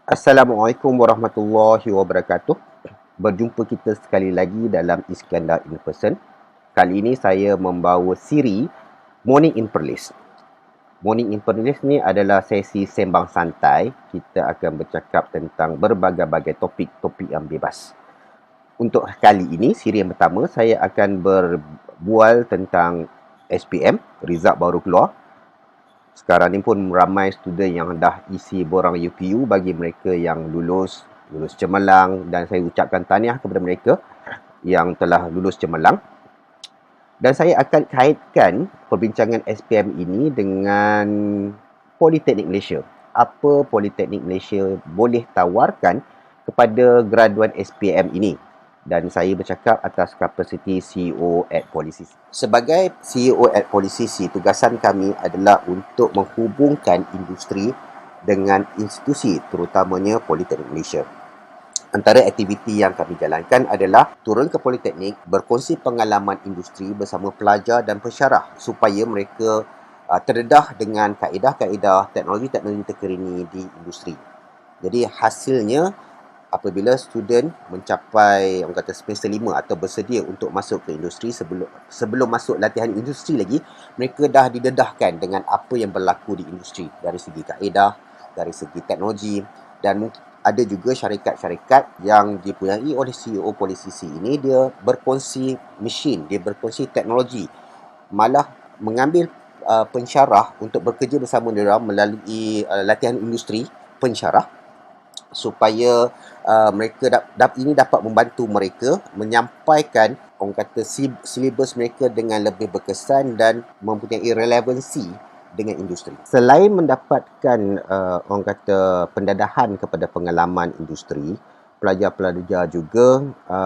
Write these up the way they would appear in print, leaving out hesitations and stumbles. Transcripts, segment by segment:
Assalamualaikum warahmatullahi wabarakatuh. Berjumpa kita sekali lagi dalam Iskandar in Person. Kali ini saya membawa siri Morning in Perlis. Morning in Perlis ni adalah sesi sembang santai. Kita akan bercakap tentang berbagai-bagai topik-topik yang bebas. Untuk kali ini, siri yang pertama, saya akan berbual tentang SPM, result baru keluar. Sekarang ni pun ramai student yang dah isi borang UPU bagi mereka yang lulus cemerlang, dan saya ucapkan tahniah kepada mereka yang telah lulus cemerlang. Dan saya akan kaitkan perbincangan SPM ini dengan Politeknik Malaysia. Apa Politeknik Malaysia boleh tawarkan kepada graduan SPM ini? Dan saya bercakap atas kapasiti CEO at Polisisi. Sebagai CEO at Polisisi, tugasan kami adalah untuk menghubungkan industri dengan institusi, terutamanya Politeknik Malaysia. Antara aktiviti yang kami jalankan adalah turun ke Politeknik, berkongsi pengalaman industri bersama pelajar dan pensyarah supaya mereka terdedah dengan kaedah-kaedah teknologi-teknologi terkini di industri. Jadi hasilnya, apabila student mencapai orang kata semester 5 atau bersedia untuk masuk ke industri, sebelum masuk latihan industri lagi, mereka dah didedahkan dengan apa yang berlaku di industri dari segi kaedah, dari segi teknologi, dan ada juga syarikat-syarikat yang dipunyai oleh CEO Polisisi ini, dia berkongsi mesin, dia berkongsi teknologi, malah mengambil pensyarah untuk bekerja bersama mereka melalui latihan industri pensyarah, supaya ini dapat membantu mereka menyampaikan orang kata silibus mereka dengan lebih berkesan dan mempunyai relevansi dengan industri. Selain mendapatkan orang kata pendadahan kepada pengalaman industri, pelajar-pelajar juga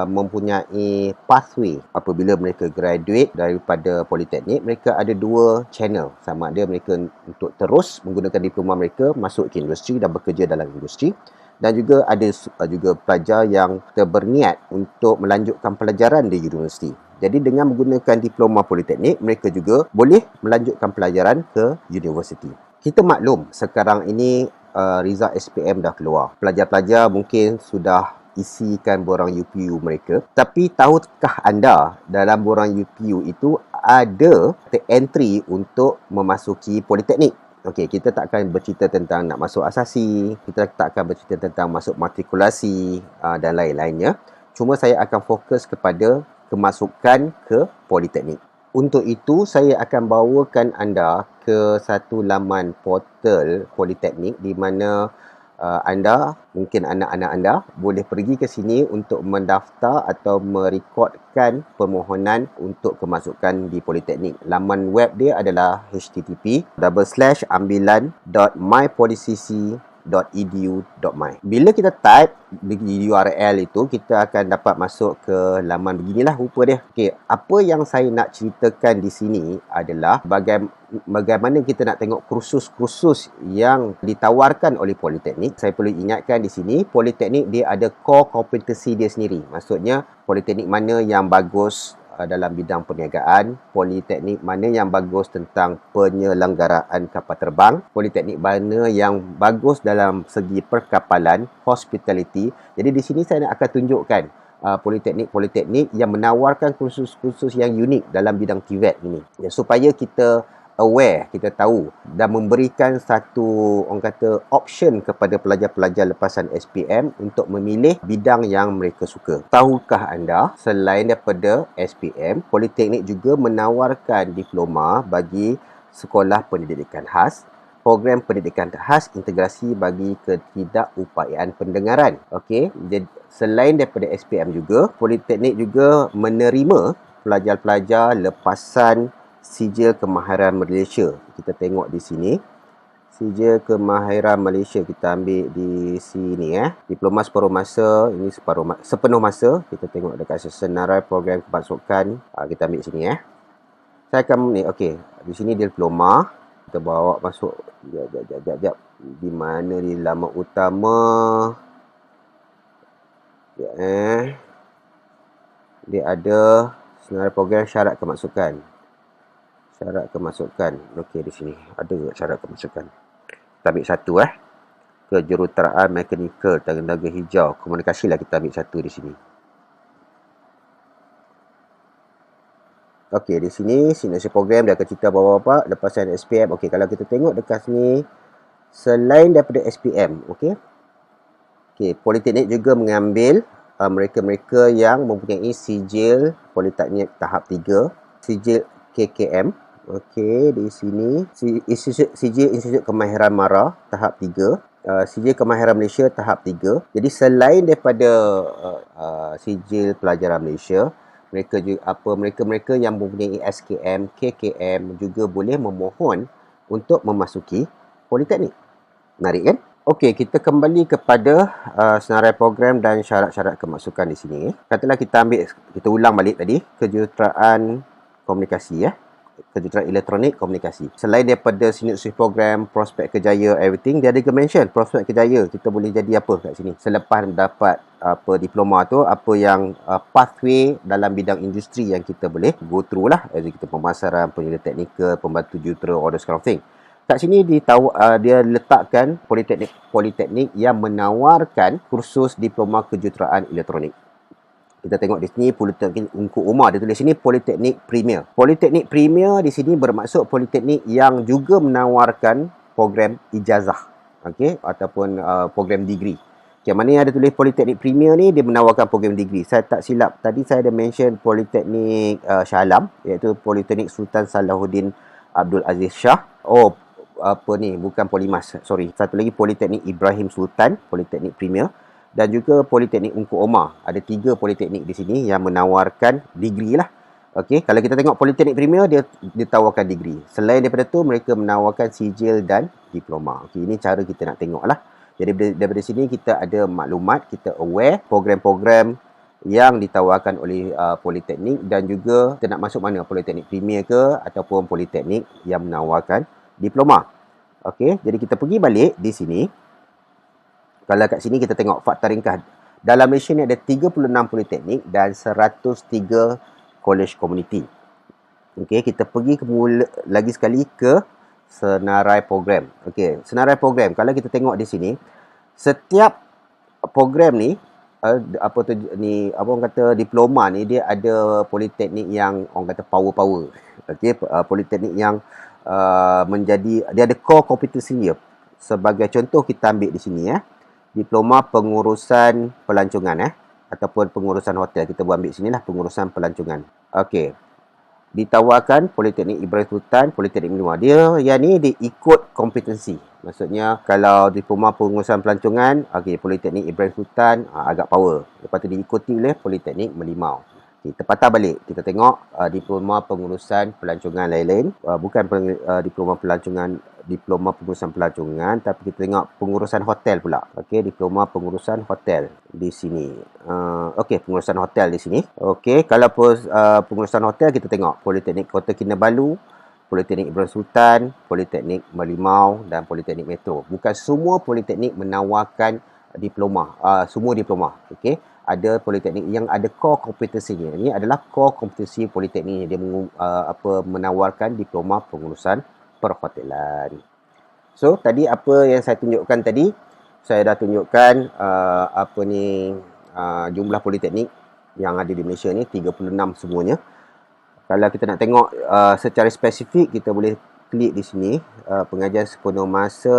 mempunyai pathway. Apabila mereka graduate daripada Politeknik, mereka ada dua channel. Sama ada mereka untuk terus menggunakan diploma mereka masuk ke industri dan bekerja dalam industri, dan juga ada juga pelajar yang berniat untuk melanjutkan pelajaran di universiti. Jadi dengan menggunakan diploma Politeknik, mereka juga boleh melanjutkan pelajaran ke universiti. Kita maklum sekarang ini result SPM dah keluar. Pelajar-pelajar mungkin sudah isikan borang UPU mereka. Tapi tahukah anda dalam borang UPU itu ada entry untuk memasuki Politeknik? Okey, kita tak akan bercerita tentang nak masuk asasi, kita tak akan bercerita tentang masuk matrikulasi dan lain-lainnya. Cuma saya akan fokus kepada kemasukan ke Politeknik. Untuk itu, saya akan bawakan anda ke satu laman portal Politeknik di mana anda, mungkin anak-anak anda, boleh pergi ke sini untuk mendaftar atau merekodkan permohonan untuk kemasukan di Politeknik. Laman web dia adalah http://ambilan.mypolicc.edu.my. Bila kita type di URL itu, kita akan dapat masuk ke laman beginilah rupa dia. Okey, apa yang saya nak ceritakan di sini adalah bagaimana kita nak tengok kursus-kursus yang ditawarkan oleh Politeknik. Saya perlu ingatkan di sini, Politeknik dia ada core competency dia sendiri. Maksudnya, Politeknik mana yang bagus dalam bidang perniagaan, Politeknik mana yang bagus tentang penyelenggaraan kapal terbang, Politeknik mana yang bagus dalam segi perkapalan, hospitality. Jadi di sini saya akan tunjukkan Politeknik-Politeknik yang menawarkan kursus-kursus yang unik dalam bidang TVET ini. Ya, supaya kita aware, kita tahu dan memberikan satu orang kata option kepada pelajar-pelajar lepasan SPM untuk memilih bidang yang mereka suka. Tahukah anda, selain daripada SPM, Politeknik juga menawarkan diploma bagi sekolah pendidikan khas, program pendidikan khas integrasi bagi ketidakupayaan pendengaran. Okey, jadi selain daripada SPM juga, Politeknik juga menerima pelajar-pelajar lepasan Sijil Kemahiran Malaysia. Kita tengok di sini. Sijil Kemahiran Malaysia kita ambil di sini Diploma separuh masa, ini sepenuh masa. Kita tengok dekat senarai program kemasukan. Kita ambil sini Saya akan ni okey. Di sini dia diploma. Kita bawa masuk. Jap. Di mana di laman utama? Dia ada senarai program syarat kemasukan. Syarat kemasukan. Okey, di sini ada syarat kemasukan. Kita ambil satu kejuruteraan mekanikal, tenaga hijau, komunikasi lah kita ambil satu di sini. Okey, di sini signature program dia akan cerita apa-apa. Lepas ada SPM. Okey, kalau kita tengok dekat sini, selain daripada SPM, okey. Okey, Politeknik juga mengambil mereka-mereka yang mempunyai sijil Politeknik tahap 3, sijil KKM. Okey, di sini sijil Institut Kemahiran MARA tahap 3, sijil Kemahiran Malaysia tahap 3. Jadi selain daripada sijil pelajaran Malaysia, mereka-mereka yang mempunyai SKM, KKM juga boleh memohon untuk memasuki Politeknik. Menarik kan? Okey, kita kembali kepada senarai program dan syarat-syarat kemasukan di sini. Katalah kita ulang balik tadi, kejuruteraan komunikasi kejuruteraan elektronik komunikasi. Selain daripada signature program, prospek kerjaya, everything, dia ada mention prospek kerjaya. Kita boleh jadi apa kat sini? Selepas dapat diploma tu, apa yang pathway dalam bidang industri yang kita boleh go through lah. Jadi kita pemasaran, penyelidik teknikal, pembantu jurutera, all those kind of thing. Kat sini dia letakkan politeknik yang menawarkan kursus diploma kejuruteraan elektronik. Kita tengok di sini Politeknik Ungku Umar, dia tulis sini Politeknik Premier. Politeknik Premier di sini bermaksud politeknik yang juga menawarkan program ijazah, okey, ataupun program degree. Okay, mana yang ada tulis Politeknik Premier ni dia menawarkan program degree. Saya tak silap tadi saya ada mention Politeknik Shah Alam, iaitu Politeknik Sultan Salahuddin Abdul Aziz Shah. Bukan Polimas, sorry. Satu lagi Politeknik Ibrahim Sultan, Politeknik Premier, dan juga Politeknik Ungku Omar. Ada 3 politeknik di sini yang menawarkan degree lah. Okey, kalau kita tengok Politeknik Premier, dia tawarkan degree. Selain daripada tu, mereka menawarkan sijil dan diploma. Okey, ini cara kita nak tengok lah. Jadi daripada sini kita ada maklumat, kita aware program-program yang ditawarkan oleh politeknik, dan juga kita nak masuk mana, Politeknik Premier ke ataupun politeknik yang menawarkan diploma. Okey, jadi kita pergi balik di sini. Kalau kat sini kita tengok fakta ringkas. Dalam Malaysia ni ada 36 politeknik dan 103 college community. Okey, kita pergi lagi sekali ke senarai program. Okey, senarai program. Kalau kita tengok di sini, setiap program ni orang kata diploma ni, dia ada politeknik yang orang kata power. Okey, politeknik yang dia ada core competency dia. Sebagai contoh kita ambil di sini diploma pengurusan pelancongan ataupun pengurusan hotel. Kita buat ambil sinilah pengurusan pelancongan. Okey. Ditawarkan Politeknik Ibrahim Sultan, Politeknik Melima. Dia ikut kompetensi. Maksudnya kalau diploma pengurusan pelancongan, Politeknik Ibrahim Sultan agak power. Lepas tu diikuti oleh Politeknik Melimau. Kita patah balik, kita tengok diploma pengurusan pelancongan lain-lain, bukan diploma pengurusan pelancongan, tapi kita tengok pengurusan hotel pula. Okey, diploma pengurusan hotel di sini. Pengurusan hotel di sini. Okey, kalau pengurusan hotel kita tengok Politeknik Kota Kinabalu, Politeknik Ibrahim Sultan, Politeknik Melimau dan Politeknik Metro. Bukan semua politeknik menawarkan diploma, semua diploma. Okey, ada politeknik yang ada core kompetensinya. Ini adalah core kompetensi politeknik. Dia menawarkan diploma pengurusan perhotelan. So, tadi apa yang saya tunjukkan tadi, saya dah tunjukkan jumlah politeknik yang ada di Malaysia ni 36 semuanya. Kalau kita nak tengok secara spesifik, kita boleh klik di sini pengajian sepenuh masa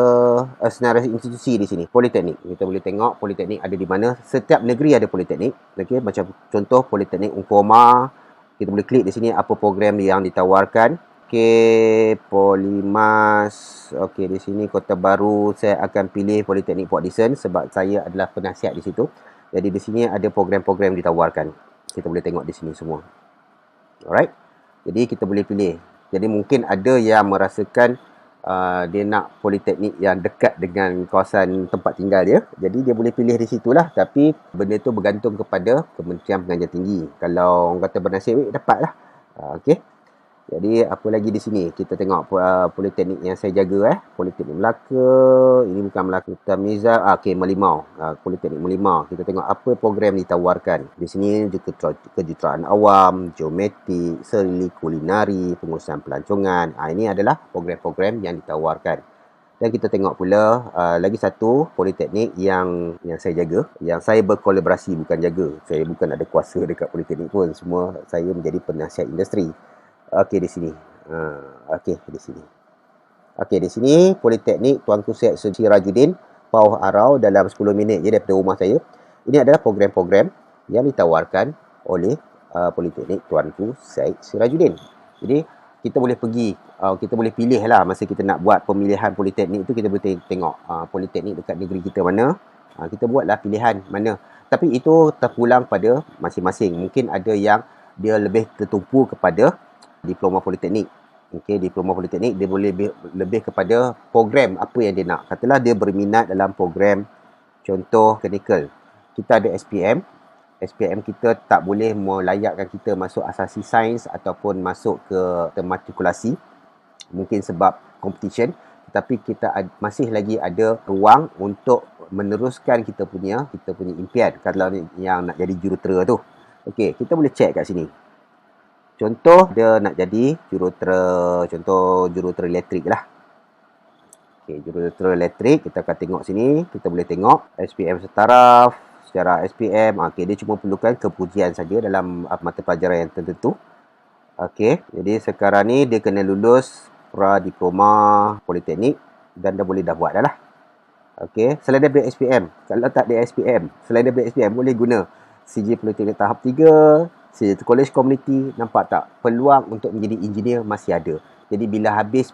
senarai institusi di sini, politeknik. Kita boleh tengok politeknik ada di mana. Setiap negeri ada politeknik. Okey, macam contoh Politeknik Ungku Omar. Kita boleh klik di sini apa program yang ditawarkan. Okey, Polimas. Okey, di sini Kota Baru saya akan pilih Politeknik Port Dickson sebab saya adalah penasihat di situ. Jadi di sini ada program-program ditawarkan. Kita boleh tengok di sini semua. Alright. Jadi kita boleh pilih. Jadi mungkin ada yang merasakan dia nak politeknik yang dekat dengan kawasan tempat tinggal dia. Jadi dia boleh pilih di situlah. Tapi benda tu bergantung kepada Kementerian Pengajian Tinggi. Kalau orang kata bernasib, dapatlah. Okey. Jadi apa lagi di sini? Kita tengok politeknik yang saya jaga Politeknik Melaka. Ini bukan Melaka, Tamiza. Melimau. Politeknik Melimau. Kita tengok apa program ditawarkan. Di sini juga kejuruteraan awam, geometrik, seni kulinari, pengurusan pelancongan. Ini adalah program-program yang ditawarkan. Dan kita tengok pula lagi satu politeknik yang saya jaga, yang saya berkolaborasi, bukan jaga. Saya bukan ada kuasa dekat politeknik pun. Semua saya menjadi penasihat industri. Okey, di sini. Okey, di sini. Okey, di sini Politeknik Tuanku Syed Sirajudin, Pauh Arau, dalam 10 minit je daripada rumah saya. Ini adalah program-program yang ditawarkan oleh Politeknik Tuanku Syed Sirajudin. Jadi kita boleh pergi, kita boleh pilih lah masa kita nak buat pemilihan politeknik tu. Kita boleh tengok politeknik dekat negeri kita mana, kita buatlah pilihan mana. Tapi itu terpulang pada masing-masing. Mungkin ada yang dia lebih tertumpu kepada diploma politeknik. Okey, diploma politeknik dia boleh lebih kepada program apa yang dia nak. Katalah dia berminat dalam program contoh teknikal. Kita ada SPM. SPM kita tak boleh melayakkan kita masuk asasi sains ataupun masuk ke matrikulasi, mungkin sebab competition, tetapi kita masih lagi ada ruang untuk meneruskan kita punya impian kalau yang nak jadi jurutera tu. Okey, kita boleh check kat sini. Contoh dia nak jadi jurutera elektrik lah. Okey, jurutera elektrik, kita akan tengok sini, kita boleh tengok SPM setaraf. Secara SPM, dia cuma perlukan kepujian saja dalam mata pelajaran yang tertentu. Okey, jadi sekarang ni dia kena lulus pra-diploma politeknik dan dah boleh buat dah lah. Okey, selain daripada SPM, kalau tak ada SPM, selain daripada SPM boleh guna CJ Politeknik tahap 3, CJ College Community. Nampak tak? Peluang untuk menjadi engineer masih ada. Jadi bila habis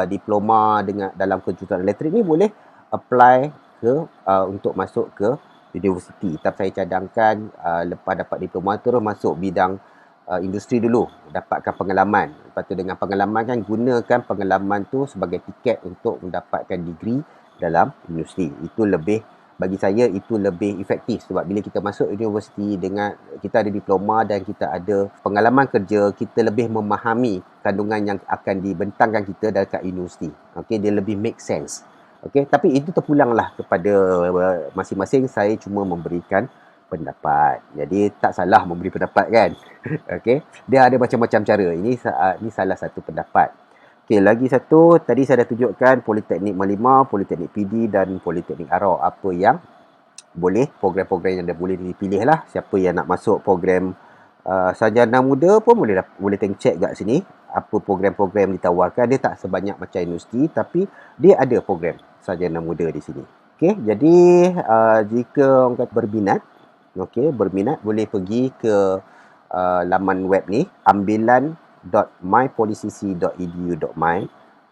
diploma dalam kejuruteraan elektrik ni, boleh apply untuk masuk ke universiti. Tapi saya cadangkan lepas dapat diploma terus masuk bidang industri dulu, dapatkan pengalaman. Lepas tu dengan pengalaman kan, gunakan pengalaman tu sebagai tiket untuk mendapatkan degree dalam industri. Itu lebih, bagi saya itu lebih efektif, sebab bila kita masuk universiti dengan kita ada diploma dan kita ada pengalaman kerja, kita lebih memahami kandungan yang akan dibentangkan kita dekat universiti. Okey, dia lebih make sense. Okey, tapi itu terpulanglah kepada masing-masing. Saya cuma memberikan pendapat. Jadi tak salah memberi pendapat kan. Okey, dia ada macam-macam cara. Ini salah satu pendapat. Okey, lagi satu tadi saya dah tunjukkan Politeknik Merlimau, Politeknik PD dan Politeknik Arau. Apa yang boleh, program-program yang dah boleh dipilih lah. Siapa yang nak masuk program sarjana muda pun boleh tengok check kat sini apa program-program ditawarkan. Dia tak sebanyak macam universiti, tapi dia ada program sarjana muda di sini. Okey, jadi jika orang kata berminat boleh pergi ke laman web ni, ambilan.mypolicc.edu.my,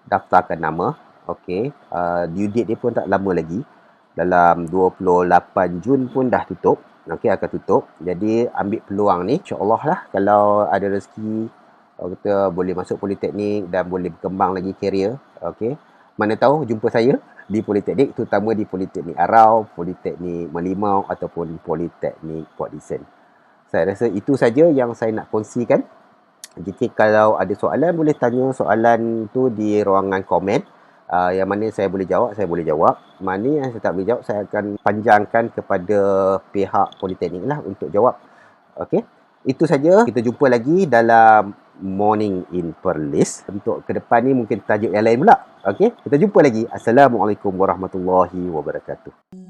daftarkan nama. Okey, due date dia pun tak lama lagi, dalam 28 Jun pun dah tutup. Okey, akan tutup. Jadi ambil peluang ni, insya-Allah lah, kalau ada rezeki kita boleh masuk politeknik dan boleh berkembang lagi karier. Okey, mana tahu jumpa saya di politeknik, terutama di Politeknik Arau, Politeknik Merlimau ataupun Politeknik Port Dickson. Saya rasa itu saja yang saya nak kongsikan. Jika kalau ada soalan, boleh tanya soalan tu di ruangan komen. Yang mana saya boleh jawab. Mana yang saya tak boleh jawab, saya akan panjangkan kepada pihak politeknik lah untuk jawab. Okey, itu saja. Kita jumpa lagi dalam Morning in Perlis. Untuk ke depan ni mungkin tajuk yang lain pula. Okey, kita jumpa lagi. Assalamualaikum warahmatullahi wabarakatuh.